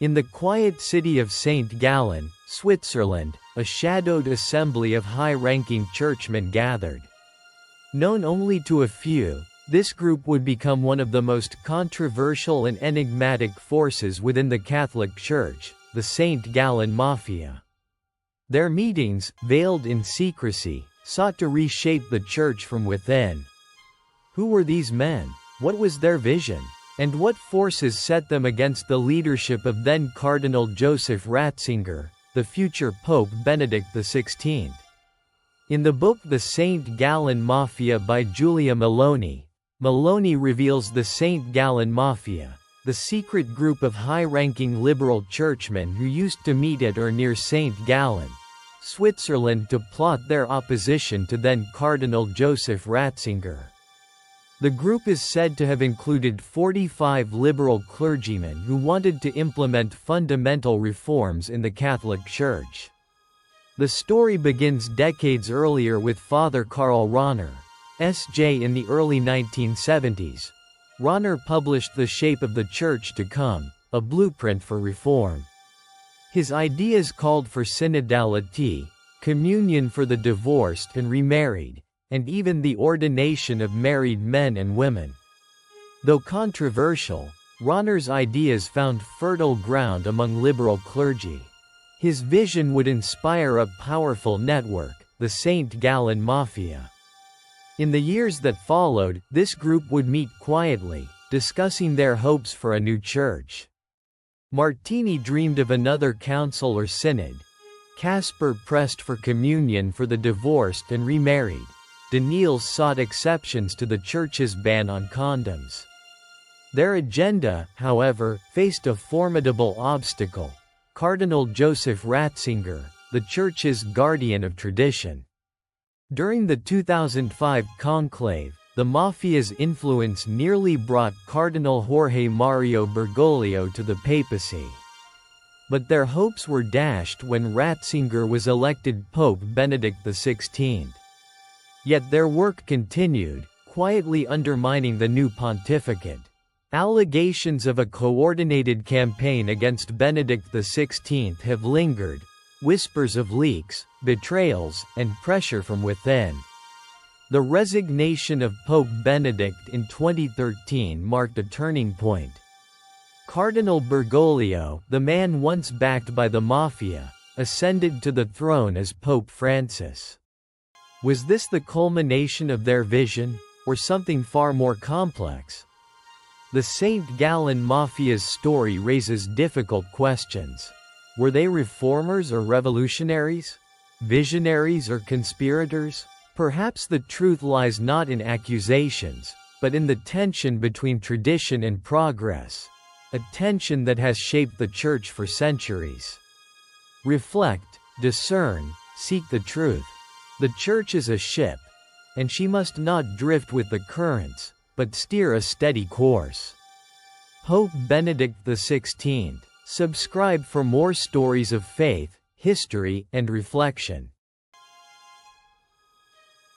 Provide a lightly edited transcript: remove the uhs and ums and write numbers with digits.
In the quiet city of St. Gallen, Switzerland, a shadowed assembly of high-ranking churchmen gathered. Known only to a few, this group would become one of the most controversial and enigmatic forces within the Catholic Church, the St. Gallen Mafia. Their meetings, veiled in secrecy, sought to reshape the Church from within. Who were these men? What was their vision? And what forces set them against the leadership of then Cardinal Joseph Ratzinger, the future Pope Benedict XVI? In the book The St. Gallen Mafia by Giulia Maloney, Maloney reveals the St. Gallen Mafia, the secret group of high-ranking liberal churchmen who used to meet at or near St. Gallen, Switzerland to plot their opposition to then Cardinal Joseph Ratzinger. The group is said to have included 45 liberal clergymen who wanted to implement fundamental reforms in the Catholic Church. The story begins decades earlier with Father Karl Rahner, S.J. In the early 1970s, Rahner published The Shape of the Church to Come, a blueprint for reform. His ideas called for synodality, communion for the divorced and remarried, and even the ordination of married men and women. Though controversial, Rahner's ideas found fertile ground among liberal clergy. His vision would inspire a powerful network, the St. Gallen Mafia. In the years that followed, this group would meet quietly, discussing their hopes for a new church. Martini dreamed of another council or synod. Casper pressed for communion for the divorced and remarried. Daniels sought exceptions to the Church's ban on condoms. Their agenda, however, faced a formidable obstacle: Cardinal Joseph Ratzinger, the Church's guardian of tradition. During the 2005 conclave, the Mafia's influence nearly brought Cardinal Jorge Mario Bergoglio to the papacy. But their hopes were dashed when Ratzinger was elected Pope Benedict XVI. Yet their work continued, quietly undermining the new pontificate. Allegations of a coordinated campaign against Benedict XVI have lingered, whispers of leaks, betrayals, and pressure from within. The resignation of Pope Benedict in 2013 marked a turning point. Cardinal Bergoglio, the man once backed by the Mafia, ascended to the throne as Pope Francis. Was this the culmination of their vision, or something far more complex? The St. Gallen Mafia's story raises difficult questions. Were they reformers or revolutionaries? Visionaries or conspirators? Perhaps the truth lies not in accusations, but in the tension between tradition and progress, a tension that has shaped the Church for centuries. Reflect, discern, seek the truth. The Church is a ship, and she must not drift with the currents, but steer a steady course. Pope Benedict XVI. Subscribe for more stories of faith, history, and reflection.